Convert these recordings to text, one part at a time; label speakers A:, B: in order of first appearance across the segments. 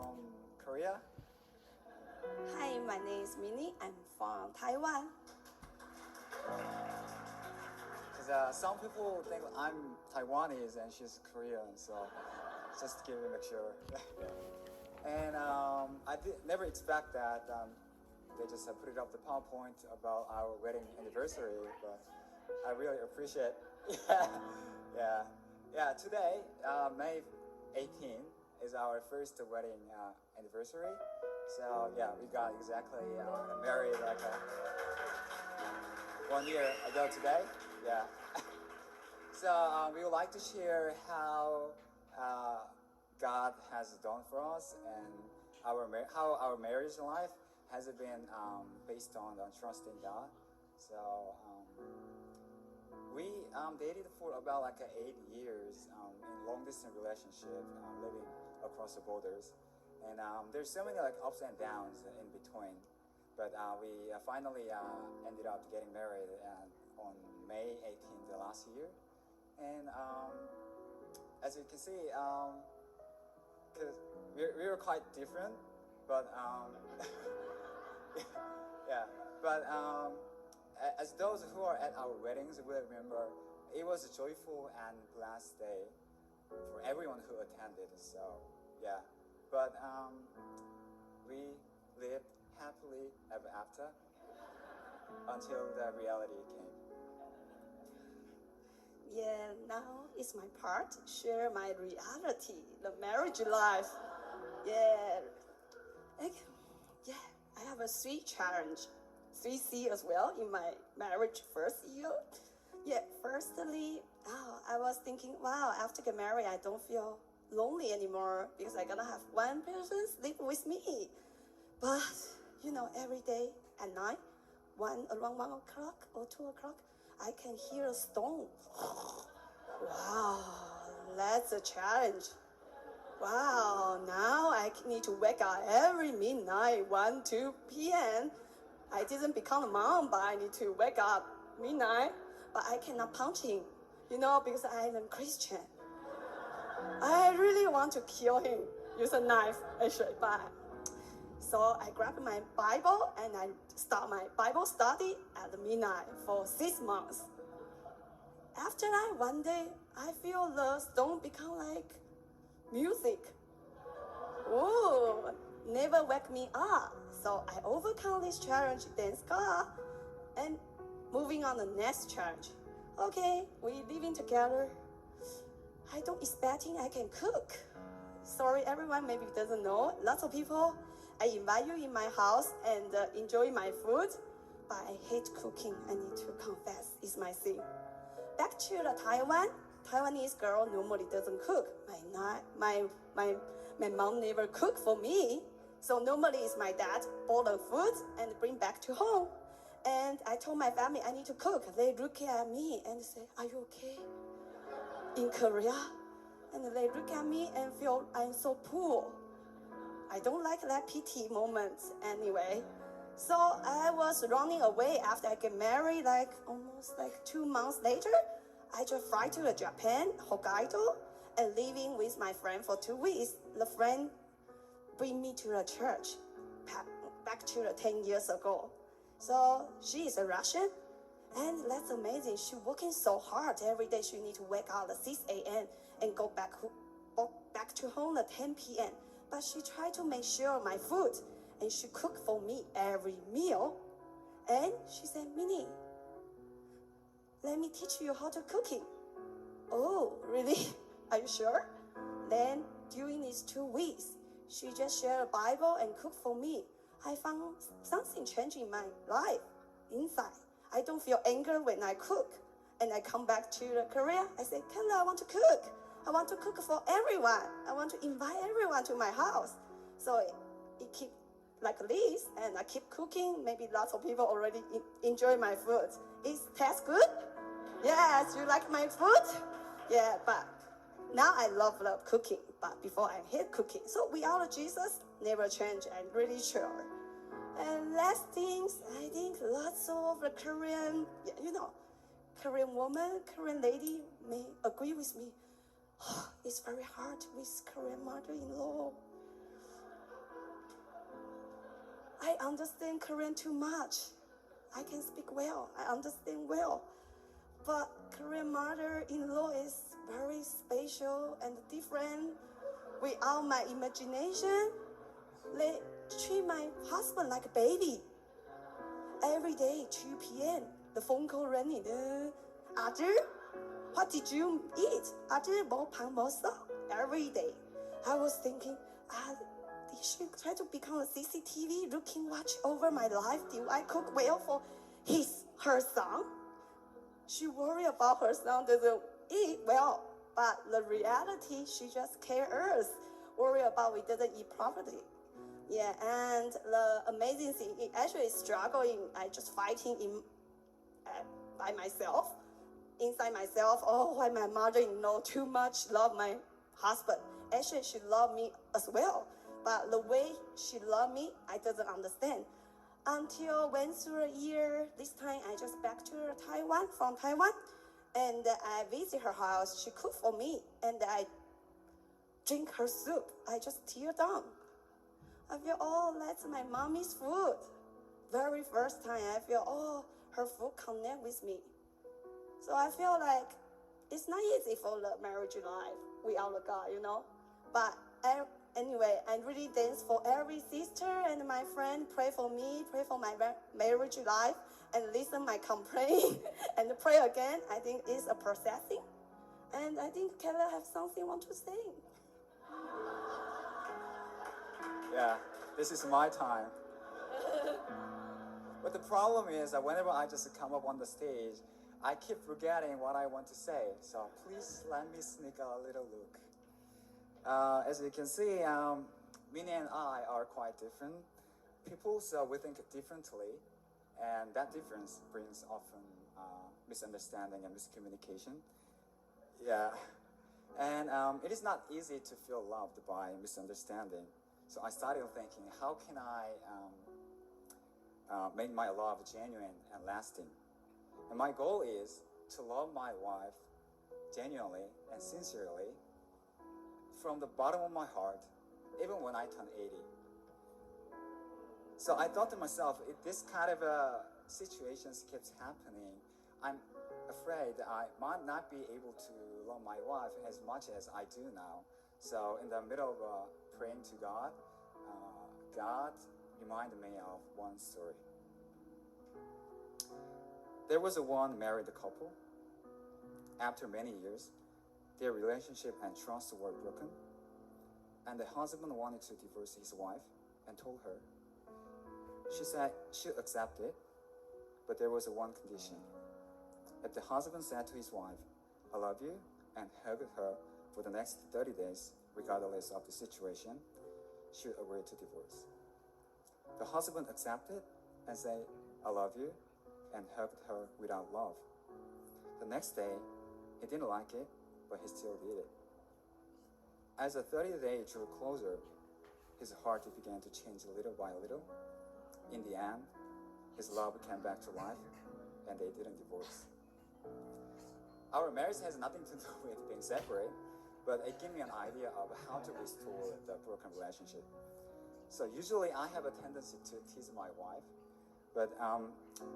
A: from Korea.
B: Hi, my name is Minnie. I'm from Taiwan.
A: Because some people think I'm Taiwanese and she's Korean, so just to make sure. And I never expect that they just put it up the PowerPoint about our wedding anniversary, but I really appreciate. Yeah. Today, May 18th, is our first wedding anniversary. So yeah, we got exactly married like 1 year ago today. Yeah. So we would like to share how God has done for us and how our marriage life has been based on trusting God. So we dated for about like 8 years in long distance relationship, living across the borders, and there's so many like ups and downs in between. But we finally ended up getting married on May 18th last year, and as you can see, because we were quite different, but yeah, but as those who are at our weddings will remember, it was a joyful and blessed day for everyone who attended. So yeah, but we lived happily ever after until the reality came.
B: Yeah, now it's my part to share my reality, the marriage life. Yeah, like, yeah, I have a sweet challenge, 3C as well in my marriage first year. Yeah, firstly, I was thinking, wow, after get married, I don't feel lonely anymore because I'm gonna have one person sleep with me. But every day at night, around 1 o'clock or 2 o'clock, I can hear a stone. Wow, that's a challenge. Wow, now I need to wake up every midnight, 1, 2 p.m. I didn't become a mom, but I need to wake up midnight. But I cannot punch him, because I am a Christian. I really want to kill him, use a knife, actually, but so I grabbed my Bible and I start my Bible study at midnight for 6 months. After that, one day, I feel the stone become like music. Ooh, never wake me up. So I overcome this challenge, thanks God. And moving on the next challenge. Okay, we living together. I don't expecting I can cook. Sorry, everyone maybe doesn't know. Lots of people, I invite you in my house and enjoy my food, but I hate cooking. I need to confess, it's my thing. Back to the Taiwanese girl normally doesn't cook. My mom never cook for me. So normally it's my dad bought the food and bring back to home. And I told my family I need to cook. They look at me and say, are you okay? In Korea? And they look at me and feel I'm so poor. I don't like that pity moments anyway. So I was running away after I get married, almost 2 months later. I just fly to Japan, Hokkaido, and living with my friend for 2 weeks. The friend bring me to the church, back to the 10 years ago. So she is a Russian, and that's amazing. She working so hard every day. She need to wake up at 6 a.m. and go back to home at 10 p.m. But she try to make sure my food, and she cook for me every meal. And she said, Minnie, let me teach you how to cooking. Oh, really? Are you sure? Then during these 2 weeks, she just shared a Bible and cooked for me. I found something changing my life inside. I don't feel anger when I cook. And I come back to Korea. I say, Kayla, I want to cook. I want to cook for everyone. I want to invite everyone to my house. So it keep like this, and I keep cooking. Maybe lots of people already enjoy my food. It tastes good? Yes, you like my food? Yeah, but now I love cooking, but before I hate cooking. So without Jesus, never change. I'm really sure. And last things, I think lots of the Korean woman, Korean lady may agree with me. It's very hard with Korean mother-in-law. I understand Korean too much. I can speak well. I understand well. But Korean mother-in-law is very special and different. Without my imagination, they treat my husband like a baby. Every day, 2 p.m., the phone call ringing. 아들, what did you eat? 아들, 뭐 밥 먹었어? Every day. I was thinking, did she try to become a CCTV looking watch over my life? Do I cook well for her son? She worry about her son doesn't eat well, but the reality, she just cares, worry about we didn't eat properly. Yeah, and the amazing thing, it actually is struggling. I just fighting by myself, inside myself. Oh, why my mother-in-law too much love my husband? Actually, she loved me as well, but the way she loved me, I didn't understand. Until went through a year, this time I just back to from Taiwan, and I visit her house. She cooked for me, and I drink her soup. I just tear down. I feel, oh, that's my mommy's food. Very first time I feel, oh, her food connect with me. So I feel like it's not easy for the marriage life without the God, you know. But anyway, I really dance for every sister and my friend. Pray for me, pray for my marriage life, and listen my complaint and pray again. I think it's a processing. And I think Kayla have something want to say.
A: Yeah, this is my time. But the problem is that whenever I just come up on the stage, I keep forgetting what I want to say. So please let me sneak a little look. As you can see, Minnie and I are quite different people, so we think differently, and that difference brings often misunderstanding and miscommunication. Yeah, and it is not easy to feel loved by misunderstanding. So I started thinking, how can I make my love genuine and lasting? And my goal is to love my wife genuinely and sincerely from the bottom of my heart, even when I turn 80. So I thought to myself, if this kind of situations keeps happening, I'm afraid that I might not be able to love my wife as much as I do now. So in the middle of praying to God, God reminded me of one story. There was one married couple. After many years, their relationship and trust were broken, and the husband wanted to divorce his wife and told her. She said she'd accept it, but there was one condition. If the husband said to his wife, "I love you," and hugged her for the next 30 days, regardless of the situation, she would agree to divorce. The husband accepted and said, "I love you," and hugged her without love. The next day, he didn't like it, but he still did it. As the 30th day drew closer, his heart began to change little by little. In the end, his love came back to life, and they didn't divorce. Our marriage has nothing to do with being separate, but it gave me an idea of how to restore the broken relationship. So usually I have a tendency to tease my wife, but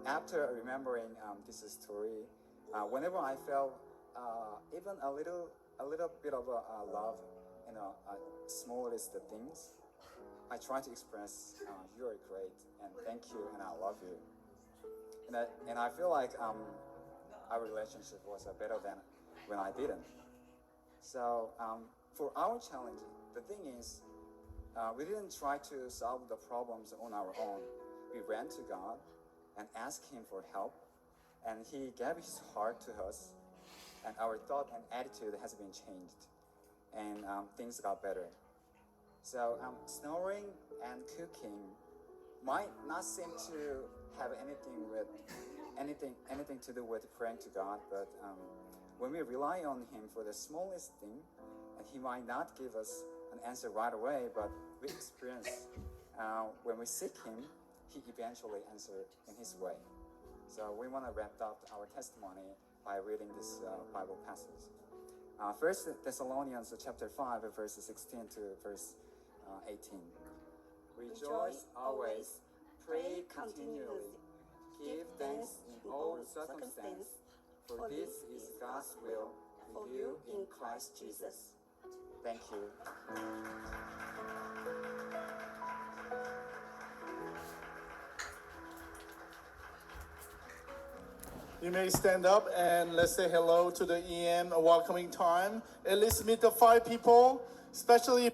A: after remembering this story, whenever I felt even a little bit of love in smallest things, I try to express you are great and thank you and I love you. And I feel like our relationship was better than when I didn't. So for our challenge, the thing is, we didn't try to solve the problems on our own. We ran to God and asked Him for help, and He gave His heart to us, and our thought and attitude has been changed, and things got better. So snoring and cooking might not seem to have anything to do with praying to God, but when we rely on Him for the smallest thing, and He might not give us an answer right away, but we experience when we seek Him, He eventually answers in His way. So we want to wrap up our testimony by reading this Bible passage. 1 Thessalonians chapter 5, verses 16 to verse 18. Rejoice always, Pray continually. Give thanks in all circumstances, for this is God's will for you in Christ Jesus. Thank you.
C: You may stand up and let's say hello to the EM welcoming time. At least meet the 5 people, especially